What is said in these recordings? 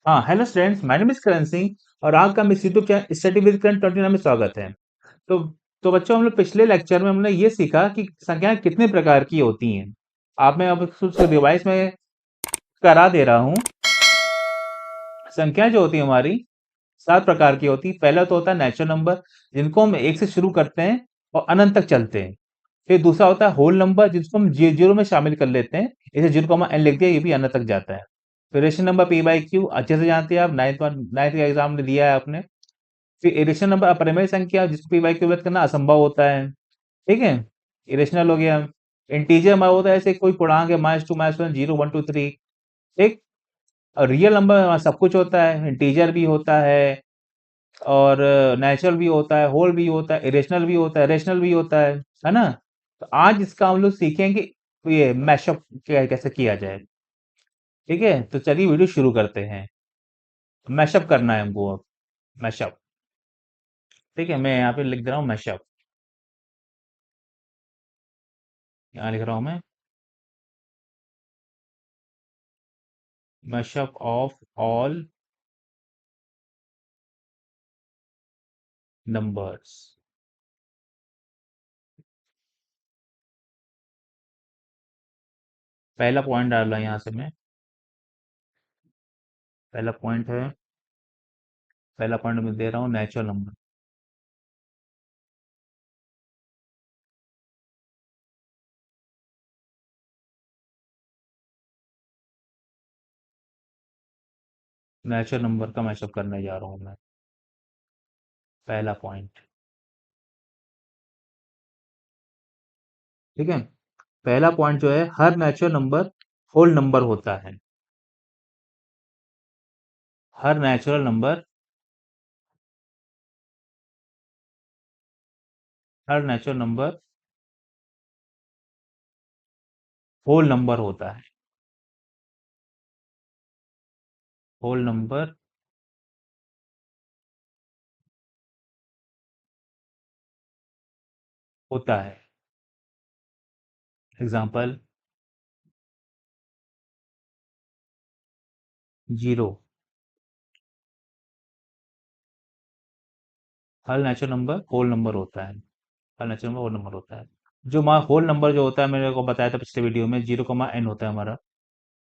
हाँ, hello students, my name is Karan Singh और आपका मेरे YouTube channel study with Karan 29 में स्वागत है। तो तो बच्चों, हम लोग पिछले लेक्चर में हमने ये सीखा कि संख्याएं कितने प्रकार की होती हैं। आप मैं अब कुछ रिवाइज में करा दे रहा हूँ। संख्याएं जो होती है हमारी 7 प्रकार की होती है। पहला तो होता है नेचुरल नंबर, जिनको हम 1 से शुरू करते हैं और अनंत तक चलते हैं। फिर दूसरा होता है होल नंबर, जिसको हम जीरो में शामिल कर लेते हैं। इसे 0, n लिख दिया, ये भी अनंत तक जाता है। फिर rational number P by Q अच्छे से जानते हैं आप, नाइन्थ का एग्जाम में दिया है आपने। फिर इरेशनल नंबर अपरिमेय संख्या, जिसको पी बाई क्यू व्यक्त करना असंभव होता है। ठीक है, इरेशनल हो गया। इंटीजर हमारा होता है ऐसे कोई पूर्णांक है, -2 -1 0 1 2 3। ठीक। और रियल नंबर हमारा सब कुछ होता है, इंटीजर भी होता है और नेचुरल भी होता है, होल भी होता है, इरेशनल भी होता है, रेशनल भी होता है ना। तो आज इसका हम लोग सीखेंगे ये मैशअप कैसे किया जाए। ठीक है, तो चलिए वीडियो शुरू करते हैं। मैशअप करना है हमको अब। मैशअप। ठीक है, मैं यहाँ पे लिख दे रहा हूँ मैशअप। यहाँ लिख रहा हूँ मैं मैशअप ऑफ ऑल नंबर्स। पहला पॉइंट डाल रहा यहाँ से मैं। पहला पॉइंट है, पहला पॉइंट मैं दे रहा हूँ नेचुरल नंबर। नेचुरल नंबर का मैशअप करने जा रहा हूँ मैं। पहला पॉइंट। ठीक है, पहला पॉइंट जो है, हर नेचुरल नंबर होल नंबर होता है। हर नेचुरल नंबर, हर नेचुरल नंबर होल नंबर होता है। होल नंबर होता है। एग्जाम्पल, 0। हर नेचुरल नंबर होल नंबर होता है। हर नेचुरल नंबर होल नंबर होता है। जो हमारा होल नंबर जो होता है, मैंने को बताया था पिछले वीडियो में, 0, n होता है हमारा।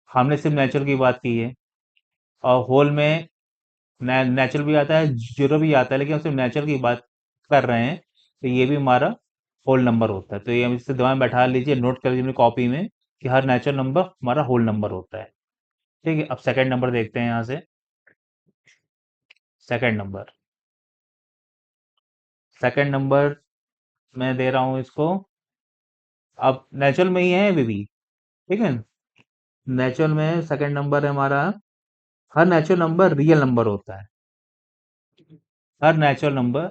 हमने सिर्फ नेचुरल की बात की है। और होल में नेचुरल भी आता है, जीरो भी आता है, लेकिन हम सिर्फ नेचुरल की बात कर रहे हैं। तो ये भी हमारा होल नंबर होता है। तो ये हम इससे दिमाग में बैठा लीजिए, नोट कर लीजिए अपनी कॉपी में कि हर नेचुरल नंबर हमारा होल नंबर होता है। ठीक है, अब सेकंड नंबर देखते हैं यहाँ से। सेकंड नंबर, सेकंड नंबर मैं दे रहा हूँ इसको। अब नेचुरल में ही है अभी भी। ठीक है, नेचुरल में सेकंड नंबर है हमारा, हर नेचुरल नंबर रियल नंबर होता है। हर नेचुरल नंबर,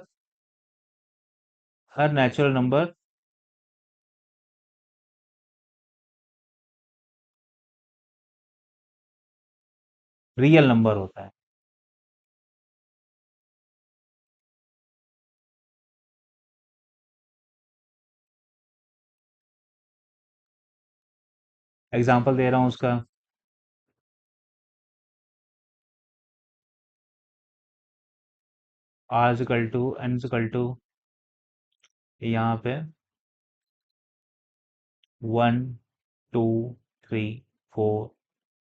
हर नेचुरल नंबर रियल नंबर होता है। एग्जाम्पल दे रहा हूँ उसका। r = n = यहाँ पे 1 2 3 4,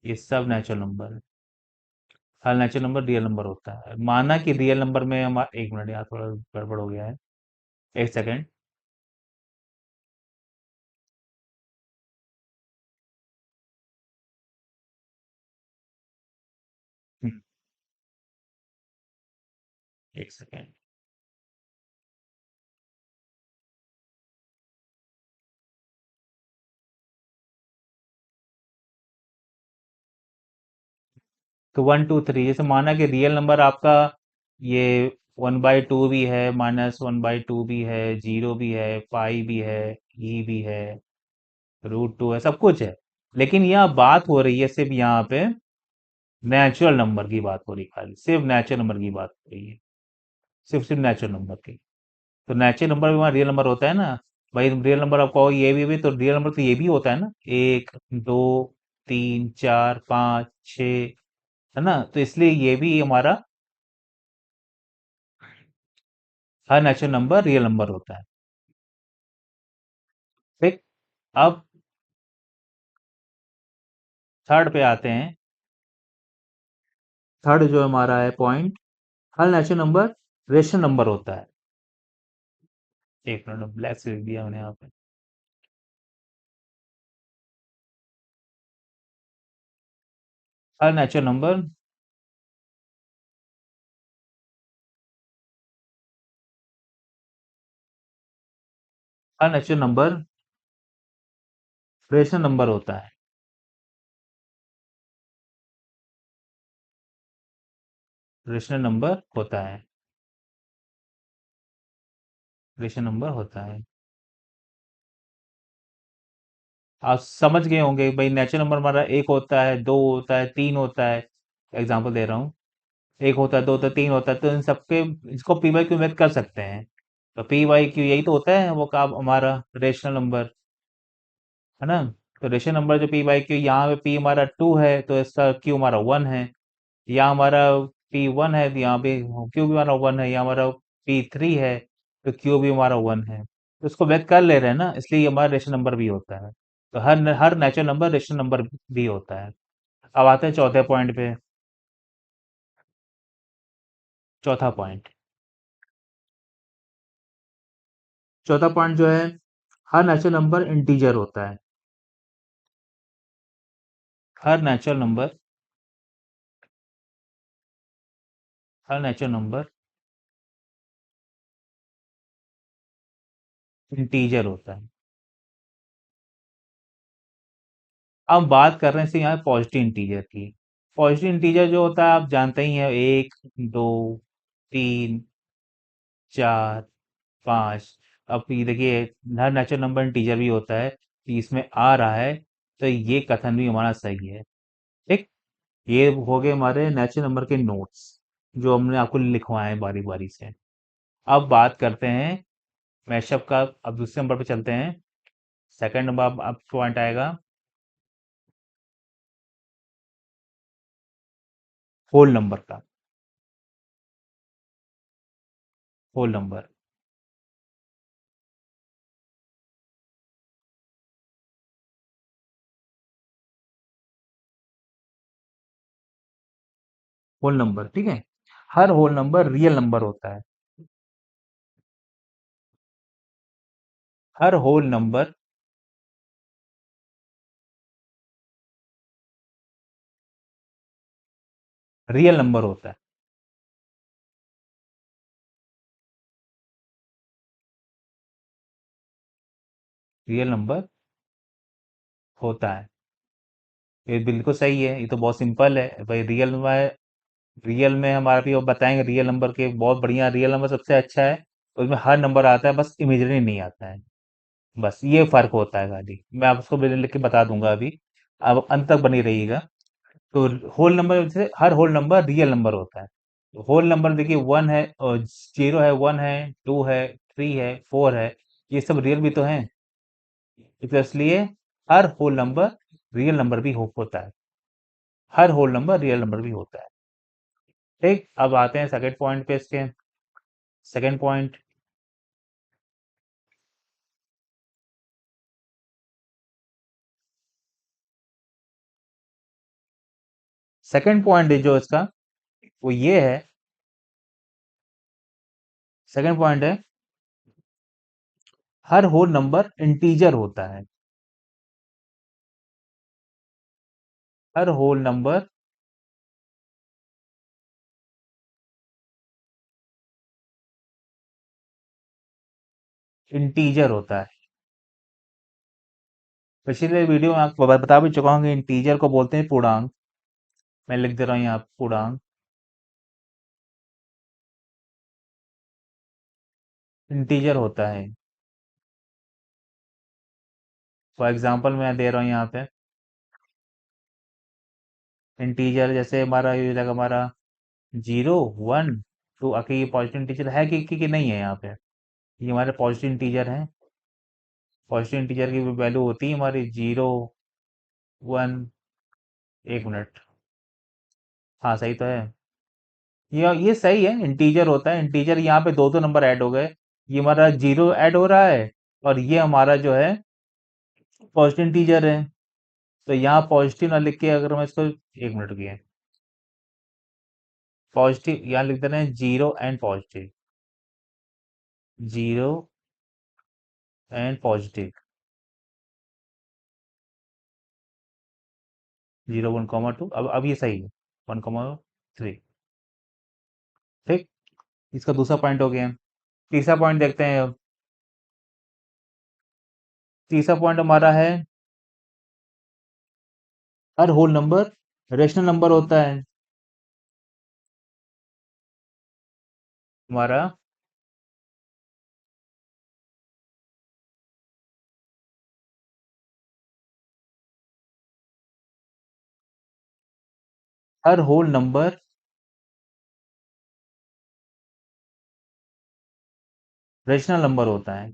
ये सब नेचुरल नंबर है। हर नेचुरल नंबर रियल नंबर होता है। माना कि रियल नंबर में हम, एक मिनट यार, थोड़ा गड़बड़ हो गया है। एक सेकेंड। एक सेकेंड। तो 1 2 3, जैसे माना कि रियल नंबर आपका ये 1/2 भी है, -1/2 भी है, 0 भी है, पाई भी है, भी है, √2 है, सब कुछ है। लेकिन यहाँ बात हो रही है सिर्फ यहाँ पे नेचुरल नंबर की बात हो रही है, खाली सिर्फ नेचुरल नंबर की बात हो रही है। सिर्फ सिर्फ नेचुरल नंबर की। तो नेचुरल नंबर भी वहाँ रियल नंबर होता है ना। भाई रियल नंबर आप कहो ये भी, तो रियल नंबर तो ये भी होता है ना, 1 2 3 4 5 6। है ना? तो इसलिए ये भी हमारा हर नेचुरल नंबर रियल नंबर होता है। ठीक। अब थर्ड पे आते हैं। थर्ड जो हमारा है पॉइंट, हर नेचुरल नंबर रेशनल नंबर होता है। एक मिनट, ब्लैक से लिख दिया मैंने यहाँ पे। हर नेचुरल नंबर हर नेचुरल नंबर रेशनल नंबर होता है। रेशनल नंबर होता है। रेशनल नंबर होता है। आप समझ गए होंगे भाई, नेचुरल नंबर हमारा एक होता है, दो होता है, तीन होता है। एग्जांपल दे रहा हूँ। एक होता है, दो होता है, तीन होता है, तो इन सबके इसको पी बाई क्यू व्यक्त कर सकते हैं। तो पी बाई क्यू यही तो होता है वो का हमारा रेशनल नंबर, है ना? तो रेशनल नंबर जो पी बाई क्यू, यहाँ पे पी हमारा टू है तो इसका क्यू हमारा वन है। यहाँ हमारा पी वन है तो यहाँ पे क्यू भी हमारा वन है। यहाँ हमारा पी थ्री है तो क्यू भी हमारा वन है। तो इसको व्यक्त कर ले रहे हैं ना, इसलिए ये हमारा रेशनल नंबर भी होता है। तो हर नेचुरल नंबर रेशनल नंबर भी होता है। अब आते हैं चौथे पॉइंट पे। चौथा पॉइंट। चौथा पॉइंट जो है, हर नेचुरल नंबर इंटीजर होता है। हर नेचुरल नंबर हर नेचुरल नंबर इंटीजर होता है। अब बात कर रहे हैं यहाँ पॉजिटिव इंटीजर की। पॉजिटिव इंटीजर जो होता है आप जानते ही हैं, एक, दो, तीन, चार, पाँच। अब ये देखिए, हर नेचुरल नंबर इंटीजर भी होता है, कि इसमें आ रहा है, तो ये कथन भी हमारा सही है। ठीक। ये हो गए हमारे नेचुरल नंबर के नोट्स, जो हमने आपको लिखवाए हैं बारी बारी से। अब बात करते हैं मैशअप का। अब दूसरे नंबर पे चलते हैं। सेकंड नंबर अब पॉइंट आएगा होल नंबर का। Whole number. होल नंबर, ठीक है। हर होल नंबर रियल नंबर होता है। हर होल नंबर रियल नंबर होता है। रियल नंबर होता है। ये बिल्कुल सही है, ये तो बहुत सिंपल है भाई। रियल में हमारा भी, अब बताएंगे रियल नंबर के बहुत बढ़िया। रियल नंबर सबसे अच्छा है, उसमें हर नंबर आता है, बस इमेजिनरी नहीं आता है। बस ये फर्क होता है खाली। मैं आपको बिल्कुल लिख के बता दूंगा अभी, अब अंत तक बनी रहिएगा। तो होल नंबर से हर होल नंबर रियल नंबर होता है। तो होल नंबर देखिए, वन है और जीरो है, वन है, टू है, थ्री है, फोर है, ये सब रियल भी तो हैं। तो इसलिए हर होल नंबर रियल नंबर भी होता है। हर होल नंबर रियल नंबर भी होता है। ठीक। अब आते हैं सेकंड पॉइंट पे इसके। Second point. सेकंड पॉइंट जो इसका, वो ये है। सेकंड पॉइंट है, हर होल नंबर इंटीजर होता है। हर होल नंबर इंटीजर होता है। पिछले वीडियो में आपको बता भी चुका हूँ कि इंटीजर को बोलते हैं पूर्णांक। मैं लिख दे रहा हूँ यहाँ पूर्णांक। इंटीजर होता है। फॉर एग्जांपल मैं दे रहा हूँ यहाँ पे। इंटीजर जैसे हमारा ये लगा हमारा जीरो, वन, टू। आके ये पॉजिटिव इंटीजर है कि नहीं है यहाँ पे? ये हमारे पॉजिटिव इंटीजर है। पॉजिटिव इंटीजर की वैल्यू होती है हमारी जीरो, वन। एक मिनट। हाँ सही तो है। ये सही है, इंटीजर होता है इंटीजर। यहाँ पे दो दो नंबर ऐड हो गए, ये हमारा जीरो ऐड हो रहा है, और ये हमारा जो है पॉजिटिव इंटीजर है। तो यहाँ पॉजिटिव ना लिख के अगर मैं इसको, एक मिनट की है, पॉजिटिव यहाँ लिख देना है, zero and positive, zero and positive, zero one comma two. अब ये सही है, वन कॉमा थ्री। ठीक, इसका दूसरा पॉइंट हो गया। तीसरा पॉइंट देखते हैं अब। तीसरा पॉइंट हमारा है, हर होल नंबर रेशनल नंबर होता है। हमारा हर होल नंबर रेशनल नंबर होता है।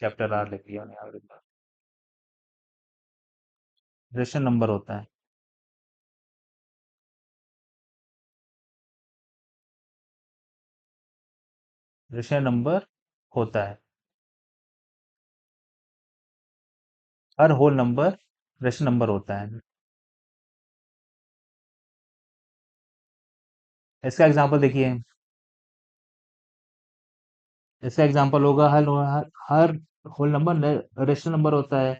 कैपिटल आर लिख लिया मैंने यहाँ, रेशनल नंबर होता है। रेशनल नंबर होता है, हर होल नंबर रेशनल नंबर होता है। इसका एग्जांपल देखिए, इसका एग्जांपल होगा, हर होल नंबर रेशनल नंबर होता है।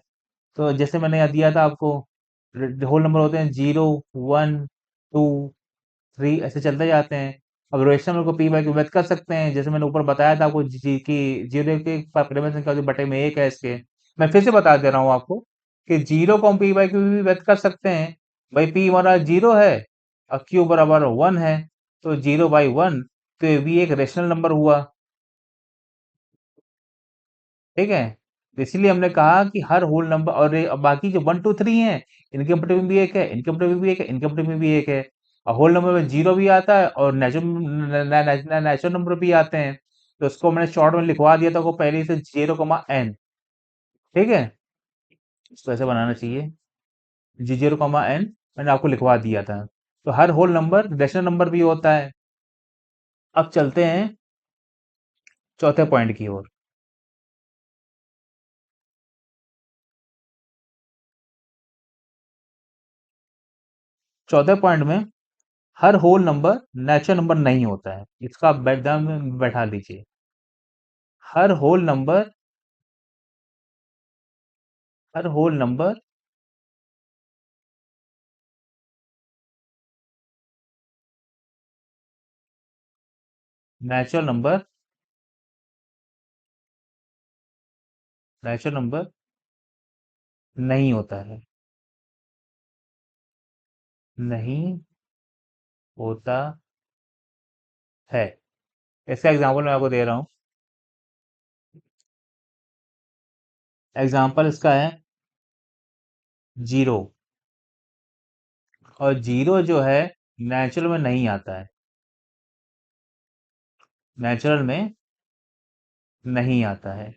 तो जैसे मैंने यहाँ दिया था आपको, होल नंबर होते हैं जीरो, वन, टू, थ्री, ऐसे चलते जाते हैं। अब रेशनल नंबर को पी बाई क्यू व्यक्त कर सकते हैं, जैसे मैंने ऊपर बताया था आपको, जी की जीरो के परिमेय संख्या के बटे में एक है इसके। मैं फिर से बता दे रहा हूँ आपको कि जीरो को हम पी बाई क्यू भी व्यक्त कर सकते हैं। भाई पी हमारा जीरो है और क्यू बराबर वन है, तो जीरो बाई वन, तो ये भी एक रेशनल नंबर हुआ। ठीक है, तो इसीलिए हमने कहा कि हर होल नंबर, और अब बाकी जो वन टू थ्री हैं, इनके बटे में भी एक है, इनके बटे में भी एक है, इनके बटे में भी एक है। और होल नंबर में जीरो भी आता है और नेचुरल नंबर भी आते हैं। तो उसको मैंने शॉर्ट में लिखवा दिया था को पहले से, जीरो कमा एन। ठीक है, इसको ऐसे बनाना चाहिए, जी जीरो कमा एन, मैंने आपको लिखवा दिया था। तो हर होल नंबर रेशनल नंबर भी होता है। अब चलते हैं चौथे पॉइंट की ओर। चौथे पॉइंट में, हर होल नंबर नेचुरल नंबर नहीं होता है। इसका आप बैकग्राउंड में बैठा दीजिए। हर होल नंबर, हर whole number natural number, natural number नहीं होता है, नहीं होता है। इसका एग्जांपल मैं आपको दे रहा हूँ। एग्जांपल इसका है जीरो, और जीरो जो है नेचुरल में नहीं आता है, नेचुरल में नहीं आता है।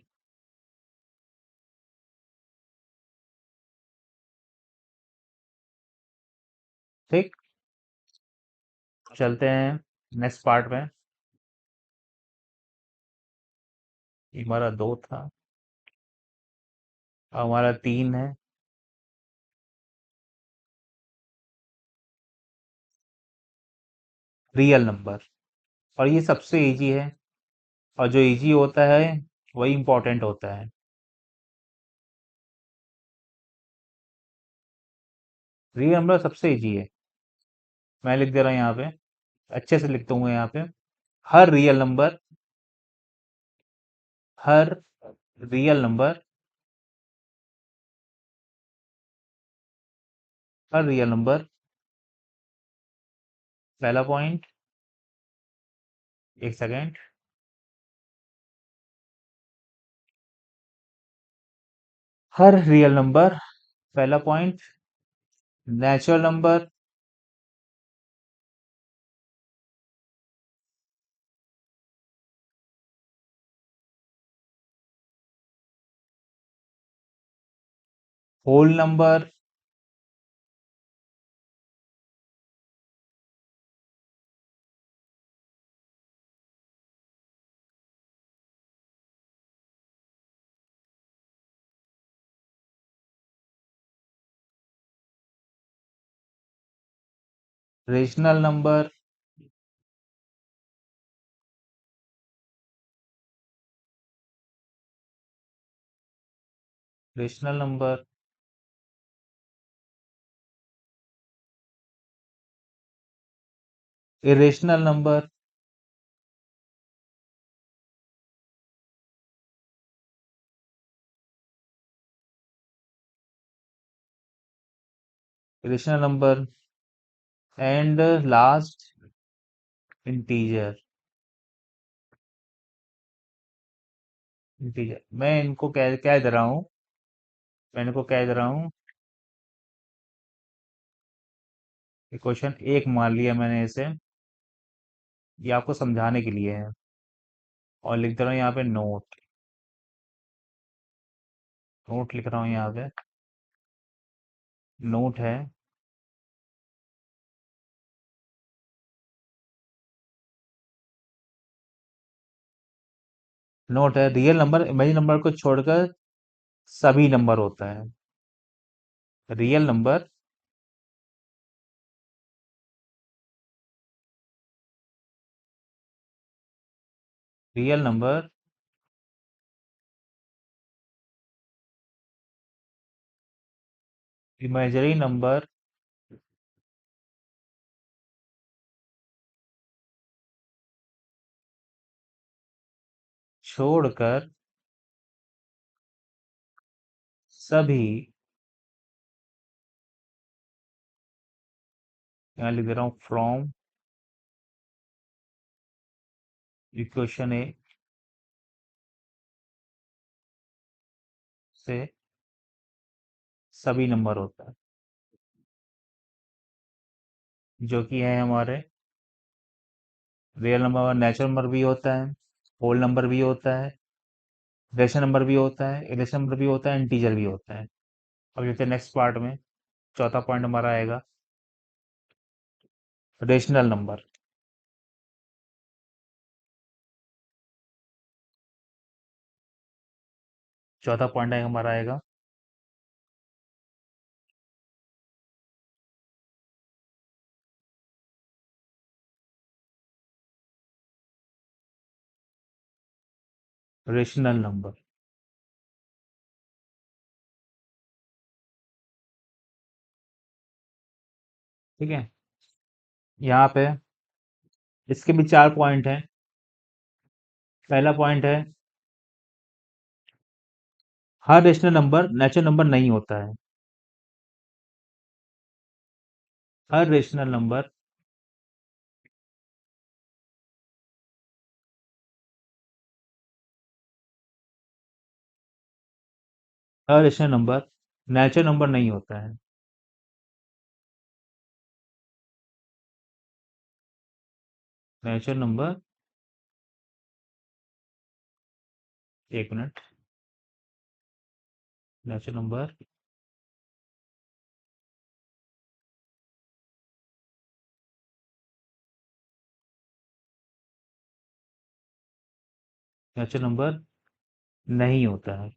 ठीक, चलते हैं नेक्स्ट पार्ट में। ये हमारा दो था, अब हमारा तीन है। रियल नंबर, और ये सबसे इजी है, और जो इजी होता है वही इंपॉर्टेंट होता है। रियल नंबर सबसे इजी है। मैं लिख दे रहा हूँ यहाँ पे, अच्छे से लिखता हूँ यहाँ पे। हर रियल नंबर, हर रियल नंबर, हर रियल नंबर, पहला पॉइंट, एक सेकेंड, हर रियल नंबर, पहला point, natural number, whole number, rational number, rational number, irrational number, irrational number and last integer. Integer मैं इनको कह कह दे रहा हूँ, मैं इनको कह दे रहा हूँ कि क्वेश्चन एक मान लिया मैंने इसे, ये आपको समझाने के लिए है, और लिख दे रहा हूँ यहाँ पे नोट, नोट लिख रहा हूँ यहाँ पे, नोट है, नोट है रियल नंबर इमेजिन नंबर को छोड़कर सभी नंबर होता है। Real number, real number imaginary number छोड़कर सभी, यहाँ लिख दे रहा हूँ फ्रॉम इक्वेशन ए से सभी नंबर होता है, जो कि है हमारे रियल नंबर, नेचुरल नंबर भी होता है, होल नंबर भी होता है, रेशन नंबर भी होता है, इरेशन नंबर भी होता है, इंटीजर भी होता है। अब चलते हैं नेक्स्ट पार्ट में, चौथा पॉइंट हमारा आएगा रेशनल नंबर। चौथा पॉइंट है हमारा आएगा रेशनल नंबर। ठीक है, यहाँ पे इसके भी चार पॉइंट हैं। पहला पॉइंट है, हर रेशनल नंबर नेचुरल नंबर नहीं होता है। हर रेशनल नंबर, हर रेशनल नंबर नेचुरल नंबर नहीं होता है। नेचुरल नंबर, एक minute, natural number, natural number नहीं होता है।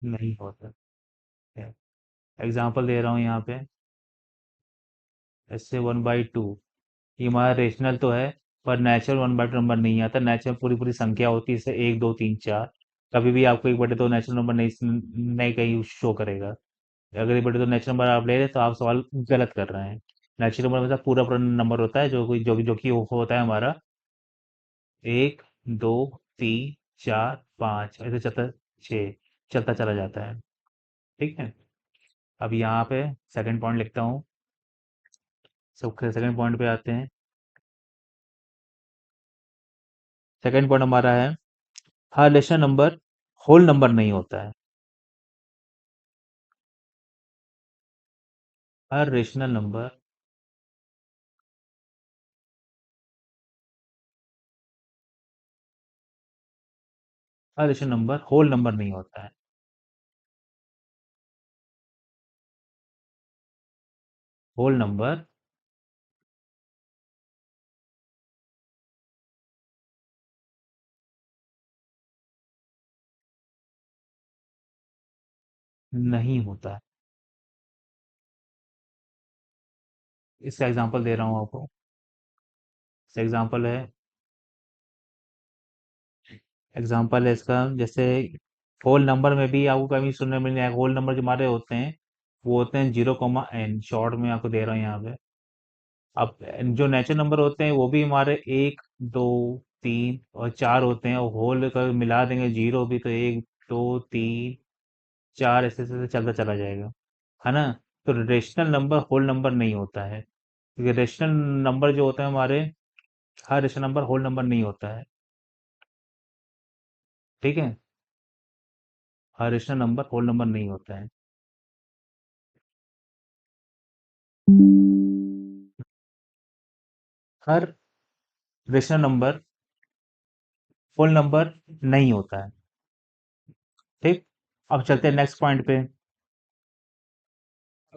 नहीं होता है। एग्जाम्पल दे रहा हूँ यहाँ पे, ऐसे 1/2, ये हमारा रेशनल तो है, पर नेचुरल 1/2 नंबर नहीं आता। नेचुरल पूरी पूरी संख्या होती है, जैसे 1 2 3 4। कभी भी आपको 1/2 नेचुरल नंबर नहीं नहीं कहीं शो करेगा। अगर 1/2 नेचुरल नंबर आप ले रहे हैं तो आप सवाल गलत कर रहे हैं। नेचुरल नंबर मतलब पूरा पूरा नंबर होता है, जो कि होता है हमारा 1 2 3 4 5, ऐसे चलता 6, चलता चला जाता है। ठीक है, अब यहाँ पे सेकंड पॉइंट लिखता हूँ। सब सेकंड पॉइंट पे आते हैं। सेकंड पॉइंट हमारा है, हर रेशनल नंबर होल नंबर नहीं होता है। हर रेशनल नंबर, हर रेशनल नंबर होल नंबर नहीं होता है। होल नंबर नहीं होता है। इसका एग्जांपल दे रहा हूँ आपको। इसका एग्जांपल है इसका, जैसे होल नंबर में भी आपको कभी सुनने में नहीं आएगा। होल नंबर जो हमारे होते हैं वो होते हैं 0,n, शॉर्ट में आपको दे रहा हूँ यहाँ पे। अब जो नेचुरल नंबर होते हैं वो भी हमारे 1, 2, 3 और 4 होते हैं, और होल का मिला देंगे जीरो भी, तो 1, 2, 3, 4 ऐसे ऐसे चलता चला जाएगा, है ना। तो रेशनल नंबर होल नंबर नहीं होता है, क्योंकि रेशनल नंबर जो होता है हमारे, हर रेशनल नंबर होल नंबर नहीं होता है। ठीक है, हर रेशनल नंबर होल नंबर नहीं होता है। हर रेशनल नंबर होल नंबर नहीं होता है। ठीक। अब चलते हैं नेक्स्ट पॉइंट पे।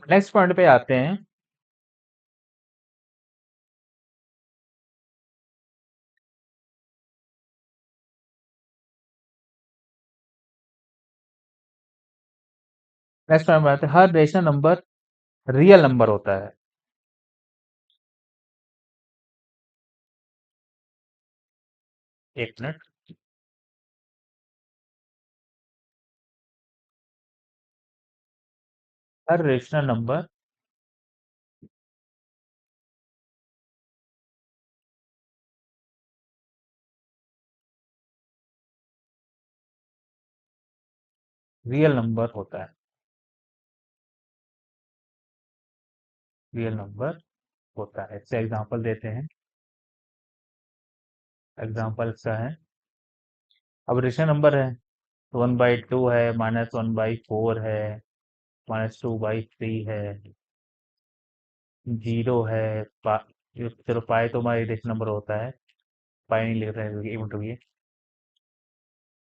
नेक्स्ट पॉइंट पे आते हैं। नेक्स्ट पॉइंट पे आते हैं, हर रेशनल नंबर रियल नंबर होता है। एक मिनट। हर रेशनल नंबर रियल नंबर होता है। रियल नंबर होता है, इससे एग्जांपल देते हैं। एग्जांपल इसका है, अब रेशनल नंबर है, 1/2 है, -1/4 है, -2/3 है, जीरो है, चलो पाई तो हमारा रेशनल नंबर होता है, पाई नहीं लिख रहे हैं क्योंकि इवेंट हुई है।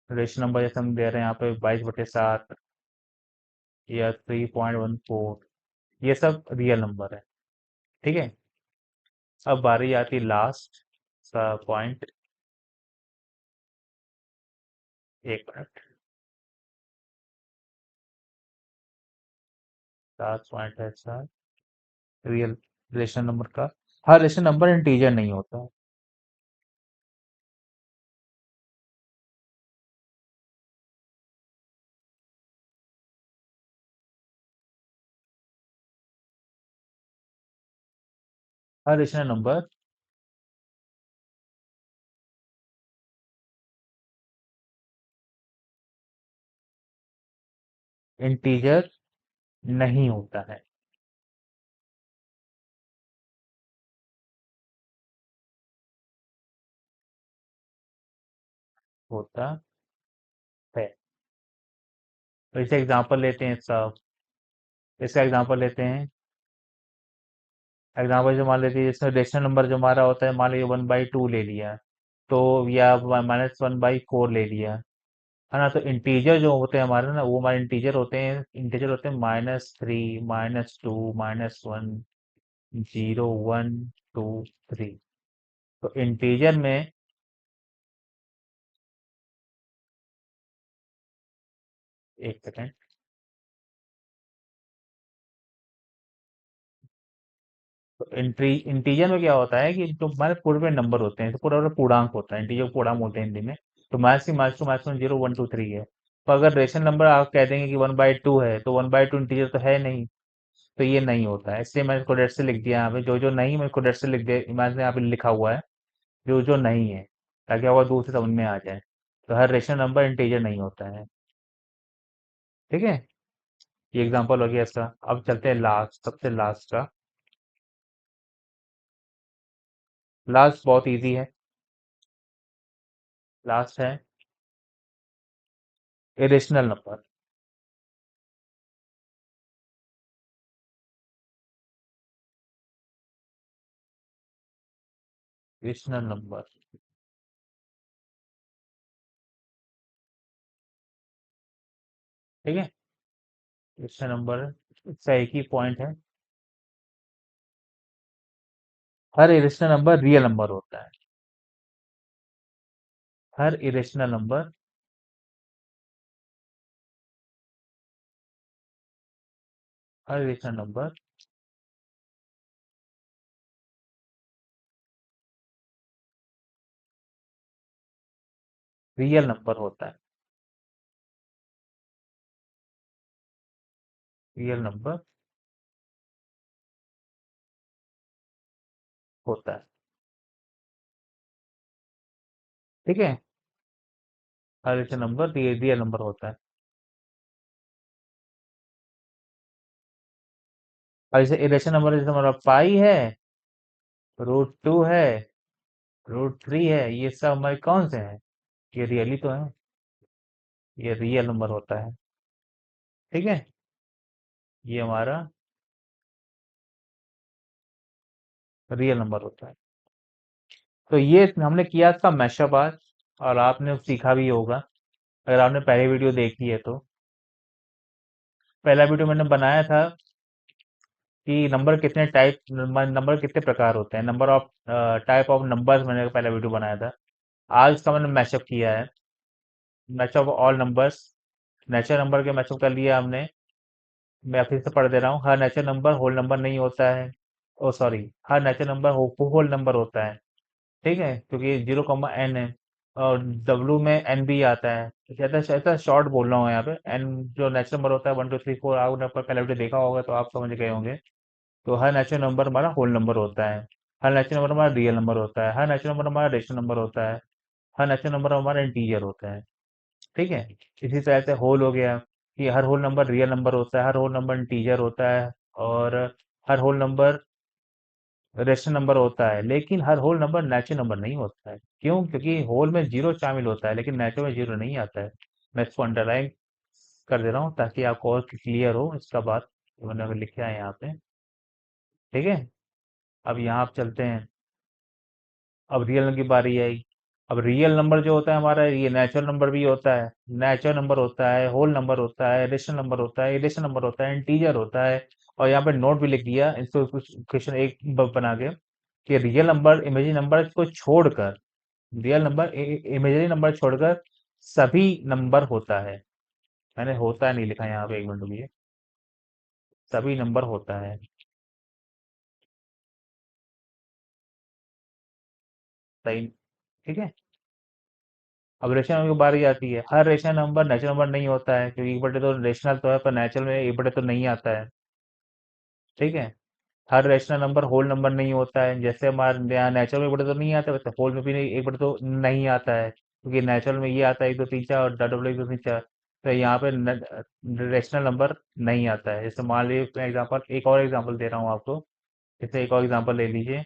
रेशनल नंबर जैसे हम दे रहे हैं यहाँ पे 22/7 या 3.14, ये सब रियल नंबर है। ठीक है। अब बारी आती है लास्ट सा पॉइंट। एक मिनट। लास्ट पॉइंट है इसका, रियल रेशनल नंबर का, हर रेशनल नंबर इंटीजर नहीं होता। हर रेशनल नंबर इंटीजर नहीं होता है। होता है। तो इसे एग्जांपल लेते हैं सब। इसका एग्जांपल लेते हैं। एग्जांपल जो मान लेते हैं, इसमें रेशनल नंबर जो हमारा होता है, मान लीजिए 1/2 ले लिया, तो या -1/4 ले लिया, है ना। तो इंटीजर जो होते हैं हमारे ना, वो हमारे इंटीजर होते हैं -3, -2, -1, 0, 1, 2, 3। तो इंटीजर में, एक सेकेंड। तो इंटीजर में क्या होता है कि जो हमारे पूरे में नंबर होते हैं, तो पूरा पूरा पूर्णांक होता है, इंटीजर पूर्णांक बोलते हैं हिंदी में। तो -2, -1, 0, 1, 2, 3 है। तो अगर रेशनल नंबर आप कह देंगे कि 1/2 है, तो 1/2 इंटीजर तो है नहीं, तो ये नहीं होता है। इसलिए मैंने इसको डेट से लिख दिया यहाँ पे, जो जो नहीं मैं इसको डेट से लिख दे, मैंने यहाँ पे लिखा हुआ है जो जो नहीं है, ताकि आपको दूर से समझ में आ जाए। तो हर रेशनल नंबर इंटीजर नहीं होता है। ठीक है। ये एग्जांपल हो गया इसका। अब चलते हैं लास्ट, सबसे लास्ट का। लास्ट बहुत इजी है। लास्ट है इरेशनल नंबर। Irrational number. ठीक है। इरेशनल नंबर, इसका एक ही पॉइंट है, हर इरेशनल नंबर रियल नंबर होता है। हर इरेशनल नंबर हर रेशनल नंबर रियल नंबर होता है। रियल नंबर होता है। ठीक है। हर रेशनल नंबर रियल नंबर होता है। और जैसे इरेशनल नंबर जैसे हमारा पाई है, √2 है, √3 है, ये सब हमारे कौन से हैं? ये रियली तो है। ये रियल नंबर होता है। ठीक है। ये हमारा रियल नंबर होता है। तो ये हमने किया इसका मैशअप आज, और आपने सीखा भी होगा अगर आपने पहली वीडियो देखी है तो। पहला वीडियो मैंने बनाया था कि नंबर कितने टाइप, नंबर कितने प्रकार होते हैं, number of type of numbers, मैंने पहला वीडियो बनाया था। आज का मैंने मैशअप किया है, mashup all numbers. Natural number के मैशअप कर लिया हमने। मैं फिर से पढ़ दे रहा हूँ। हर नेचुरल नंबर होल नंबर नहीं होता है। ओ सॉरी, हर नेचुरल नंबर होल नंबर होता है। ठीक है, क्योंकि 0, है। और डब्लू में एन भी आता है, तो ऐसा ऐसा शॉर्ट बोल रहा हूँ यहाँ पे। एन जो नेचुरल नंबर होता है 1 2 3 4, आपने पर पहले वीडियो देखा होगा तो आप समझ गए होंगे। तो हर नेचुरल नंबर हमारा होल नंबर होता है। हर नेचुरल नंबर हमारा रियल नंबर होता है। हर नेचुरल नंबर हमारा रेशनल नंबर होता है। हर नेचुरल नंबर हमारा इंटीजर होता है। ठीक है। इसी तरह से होल हो गया कि हर होल नंबर रियल नंबर होता है, हर होल नंबर इंटीजर होता है, और हर होल नंबर रेशनल नंबर होता है। लेकिन हर होल नंबर नेचुरल नंबर नहीं होता है। क्यों? क्योंकि होल में जीरो शामिल होता है लेकिन नेचुरल में जीरो नहीं आता है। मैं इसको अंडरलाइन कर दे रहा हूँ ताकि आपको और क्लियर हो इसका बात, जो मैंने अभी लिखा है यहाँ पे। ठीक है। अब यहाँ आप चलते हैं। अब रियल नंबर की बारी आई। अब रियल नंबर जो होता है हमारा, ये नेचुरल नंबर भी होता है, नेचुरल नंबर होता है, होल नंबर होता है, रेशनल नंबर होता है, इरेशनल नंबर होता है, इंटीजर होता है। और यहाँ पे नोट भी लिख दिया इसको कुछ क्वेश्चन एक बना के, कि रियल नंबर इमेजिनरी नंबर को छोड़कर, रियल नंबर इमेजिनरी नंबर छोड़कर सभी नंबर होता है। मैंने होता नहीं लिखा यहाँ पे, एक मिनट रुकिए। सभी नंबर होता है। सही। ठीक है। अब रेशनल नंबर की बारी आती है। हर रेशनल नंबर नेचुरल नंबर नहीं होता है, क्योंकि एक बटे तो रेशनल तो है पर नेचुरल में एक बटे तो नहीं आता है। ठीक है। हर रेशनल नंबर होल नंबर नहीं होता है, जैसे हमारे यहाँ नेचुरल में एक बटे तो नहीं आता, वैसे होल में भी नहीं, एक बटे तो नहीं आता है, क्योंकि नेचुरल में ये आता है 1 2 3 4 और डबल 1 2 3 4। तो यहाँ पे रेशनल नंबर नहीं आता है। जैसे मान लीजिए एग्जाम्पल, एक और एग्जाम्पल दे रहा हूँ आपको। जैसे एक और एग्जाम्पल ले लीजिए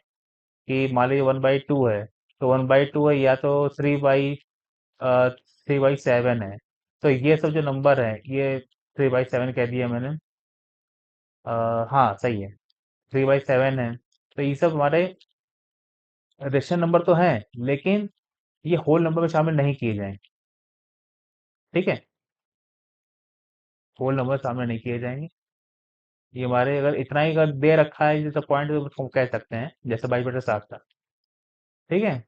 कि मान लीजिए 1/2 है। तो 1/2 है, या तो 3/7 है। तो ये सब जो नंबर है, ये 3/7 कह दिया मैंने। हाँ सही है, 3/7 है। तो ये सब हमारे रेशन नंबर तो हैं, लेकिन ये होल नंबर में शामिल नहीं किए जाएंगे। ठीक है। होल नंबर शामिल नहीं किए जाएंगे। ये हमारे अगर इतना ही अगर दे रखा है जैसे पॉइंट, तो उसको कह सकते हैं जैसे 22/7 का। ठीक है।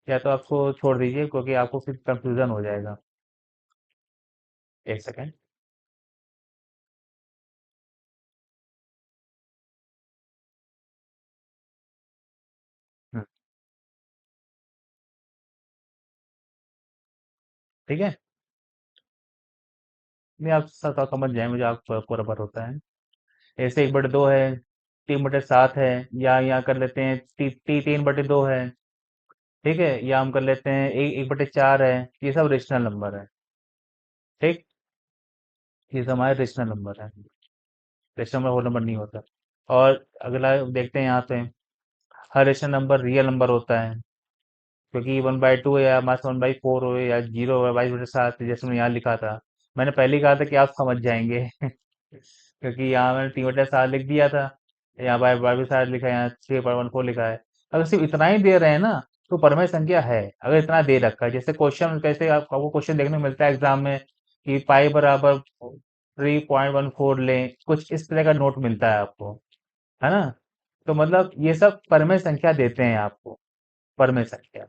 या तो आपको छोड़ दीजिए, क्योंकि आपको फिर कंफ्यूजन हो जाएगा। एक सेकेंड। ठीक है। नहीं, आप समझ जाए मुझे, आप पूरा भर होता है। ऐसे 1/2 है, 3/7 है, या यहाँ कर लेते हैं 3/2 है। ठीक है। या हम कर लेते हैं 1/4 है। ये सब रेशनल नंबर है। ठीक। ये सब हमारे रेशनल नंबर है। रेशनल नंबर होल नंबर नहीं होता। और अगला देखते हैं यहाँ पे। हर रेशनल नंबर रियल नंबर होता है, क्योंकि 1/2 है, या हमारे 1/4 हो या 0 है, 22/7 जैसे मैंने यहाँ लिखा था। मैंने पहले ही कहा था कि आप समझ जाएंगे क्योंकि यहाँ मैंने 3/7 लिख दिया था, यहाँ 22/7 लिखा है, यहाँ 3/14 लिखा है। अगर सिर्फ इतना ही दे रहे हैं ना, तो परमेय संख्या है। अगर इतना दे रखा है, जैसे क्वेश्चन, कैसे आपको क्वेश्चन देखने को मिलता है एग्जाम में कि पाई बराबर 3.14 लें, कुछ इस तरह का नोट मिलता है आपको, है ना? तो मतलब ये सब परमेय संख्या देते हैं आपको, परमेय संख्या।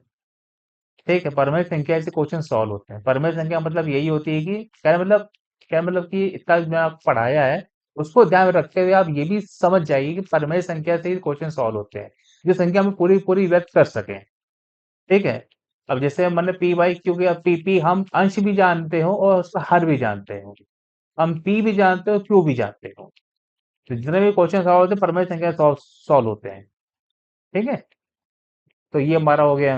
ठीक है। परमेय संख्या से क्वेश्चन सॉल्व होते हैं। परमेय संख्या मतलब यही होती है कि क्या मतलब कि इतना जो आपको पढ़ाया है उसको ध्यान में रखते हुए आप ये भी समझ जाइए कि परिमेय संख्या से ही क्वेश्चन सॉल्व होते हैं, जो संख्या हम पूरी पूरी व्यक्त कर सकें। ठीक है? अब जैसे मैंने पी बाई क्यू किया, पी पी हम अंश भी जानते हो और उसका हर भी जानते हो, हम पी भी जानते हो, क्यू भी जानते हो। तो जितने भी क्वेश्चन सॉल्व होते हैं परिमेय संख्या सॉल्व होते हैं। ठीक है? तो ये हमारा हो गया।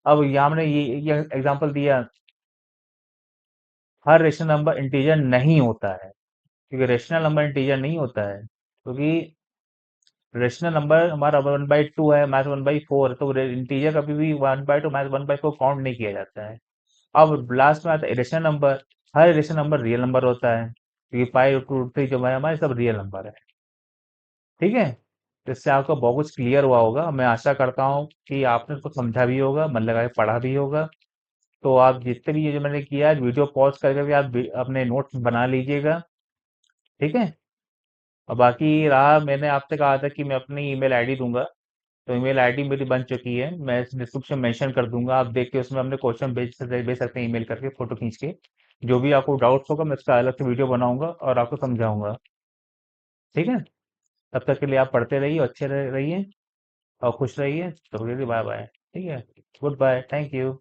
अब यहाँ हमने ये एग्जांपल दिया, हर रेशनल नंबर इंटीजर नहीं होता है, क्योंकि रेशनल नंबर इंटीजर नहीं होता है, क्योंकि रेशनल नंबर हमारा 1/2 है, मैथ 1/4 है, तो इंटीजर कभी भी 1/2 मैथ 1/4 काउंट नहीं किया जाता है। अब लास्ट में आता है इरेशनल नंबर। हर इरेशनल नंबर रियल नंबर होता है, क्योंकि पाई रूट टू थ्री जो है हमारे सब रियल नंबर है। ठीक है? तो इससे आपका बहुत कुछ क्लियर हुआ होगा। मैं आशा करता हूँ कि आपने उसको समझा भी होगा, मन लगा के पढ़ा भी होगा। तो आप जितने भी ये जो मैंने किया है वीडियो पॉज करके भी आप अपने नोट्स बना लीजिएगा। ठीक है? और बाकी रहा, मैंने आपसे कहा था कि मैं अपनी ईमेल आईडी दूंगा, तो ईमेल आईडी मेरी बन चुकी है, मैं इस डिस्क्रिप्शन मेंशन कर दूंगा, आप देख के उसमें अपने क्वेश्चन भेज सकते हैं ईमेल करके, फोटो खींच के। जो भी आपको डाउट्स होगा मैं उसका अलग से वीडियो बनाऊंगा और आपको समझाऊंगा। ठीक है? तब तक के लिए आप पढ़ते रहिए, अच्छे रहिए और खुश रहिए। तो बाय बाय। ठीक है? Goodbye, thank you.